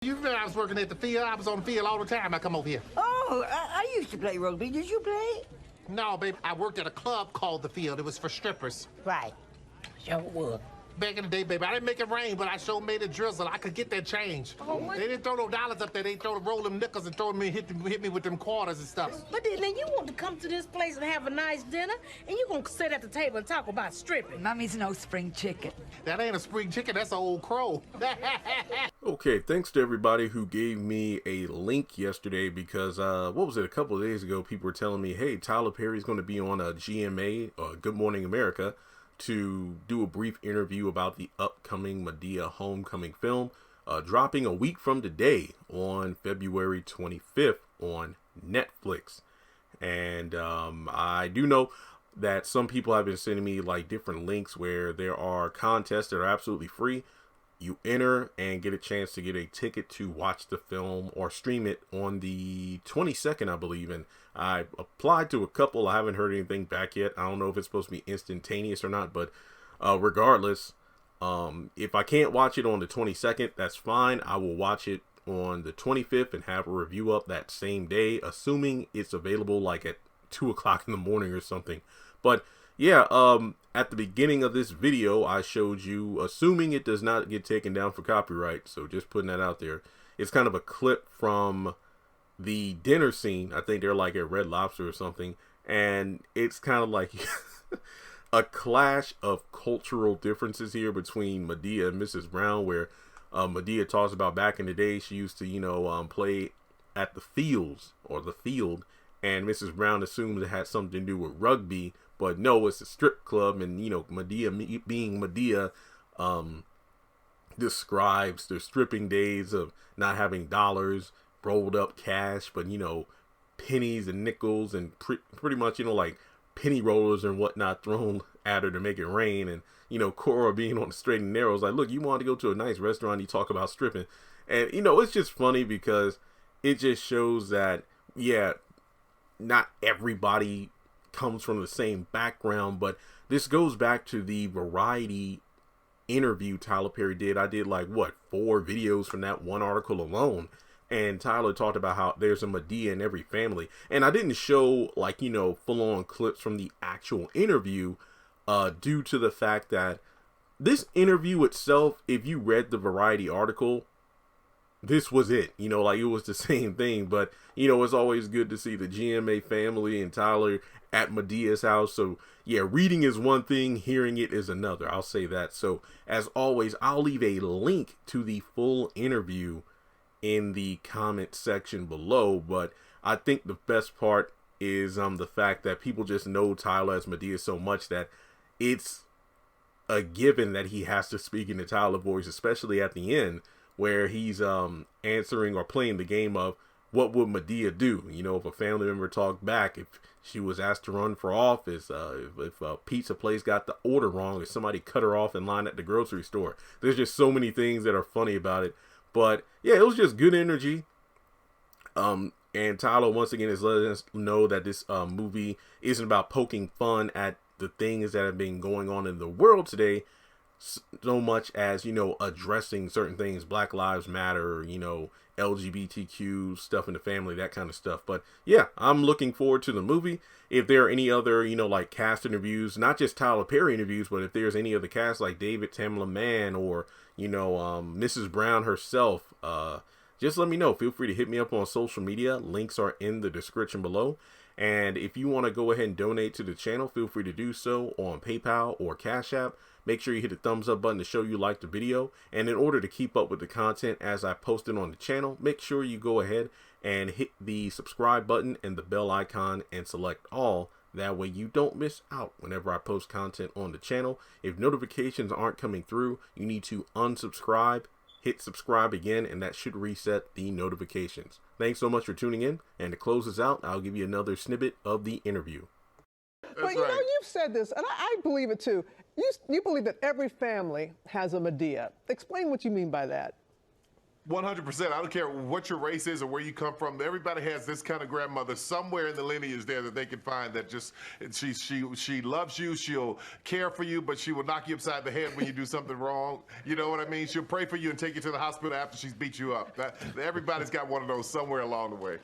You remember I was working at the field? I was on the field all the time. I come over here. Oh, I used to play rugby. Did you play? No, baby. I worked at a club called the Field. It was for strippers. Right. Sure was. Back in the day, baby, I didn't make it rain, but I sure made it drizzle. I could get that change. Oh, they didn't throw no dollars up there. They roll them nickels and throw them in, hit me with them quarters and stuff. But then you want to come to this place and have a nice dinner, and you gonna sit at the table and talk about stripping. Mommy's no spring chicken. That ain't a spring chicken. That's an old crow. Okay, thanks to everybody who gave me a link yesterday because, what was it, a couple of days ago, people were telling me, hey, Tyler Perry's going to be on a GMA, Good Morning America, to do a brief interview about the upcoming Madea homecoming film, dropping a week from today on February 25th on Netflix. And I do know that some people have been sending me like different links where there are contests that are absolutely free. You enter and get a chance to get a ticket to watch the film or stream it on the 22nd, I believe. And I applied to a couple. I haven't heard anything back yet. I don't know if it's supposed to be instantaneous or not, but regardless, if I can't watch it on the 22nd, that's fine. I will watch it on the 25th and have a review up that same day, assuming it's available like at 2 o'clock in the morning or something. But yeah, at the beginning of this video, I showed you, assuming it does not get taken down for copyright, so just putting that out there, it's kind of a clip from the dinner scene. I think they're like at Red Lobster or something, and it's kind of like a clash of cultural differences here between Madea and Mrs. Brown, where Madea talks about back in the day, she used to, play at the fields, or the field, and Mrs. Brown assumes it had something to do with rugby, but no, it's a strip club. And, Madea, being Madea, describes the stripping days of not having dollars, rolled up cash, but, pennies and nickels and pretty much, like penny rollers and whatnot thrown at her to make it rain. And, Cora being on the straight and narrow is like, look, you want to go to a nice restaurant, you talk about stripping. And, it's just funny because it just shows that, yeah, not everybody comes from the same background, but this goes back to the Variety interview Tyler Perry did. I did 4 videos from that one article alone, and Tyler talked about how there's a Madea in every family. And I didn't show full-on clips from the actual interview due to the fact that this interview itself, if you read the Variety article, this was it, it was the same thing. But, it's always good to see the GMA family and Tyler at Madea's house. So, yeah, reading is one thing, hearing it is another. I'll say that. So, as always, I'll leave a link to the full interview in the comment section below. But I think the best part is the fact that people just know Tyler as Madea so much that it's a given that he has to speak in the Tyler voice, especially at the end, where he's answering or playing the game of what would Madea do? If a family member talked back, if she was asked to run for office, if a pizza place got the order wrong, if somebody cut her off in line at the grocery store. There's just so many things that are funny about it. But yeah, it was just good energy. And Tyler once again is letting us know that this movie isn't about poking fun at the things that have been going on in the world today, so much as, addressing certain things, Black Lives Matter, LGBTQ stuff in the family, that kind of stuff. But yeah, I'm looking forward to the movie. If there are any other, cast interviews, not just Tyler Perry interviews, but if there's any other cast like David Tamla Mann or, Mrs. Brown herself, just let me know. Feel free to hit me up on social media. Links are in the description below. And if you want to go ahead and donate to the channel, feel free to do so on PayPal or Cash App. Make sure you hit the thumbs up button to show you like the video. And in order to keep up with the content as I post it on the channel, make sure you go ahead and hit the subscribe button and the bell icon and select all. That way you don't miss out whenever I post content on the channel. If notifications aren't coming through, you need to unsubscribe, hit subscribe again, and that should reset the notifications. Thanks so much for tuning in. And to close this out, I'll give you another snippet of the interview. But you've said this, and I believe it too. You believe that every family has a Madea. Explain what you mean by that. 100%. I don't care what your race is or where you come from. Everybody has this kind of grandmother somewhere in the lineage there that they can find that just she loves you. She'll care for you, but she will knock you upside the head when you do something wrong. You know what I mean? She'll pray for you and take you to the hospital after she's beat you up. Everybody's got one of those somewhere along the way.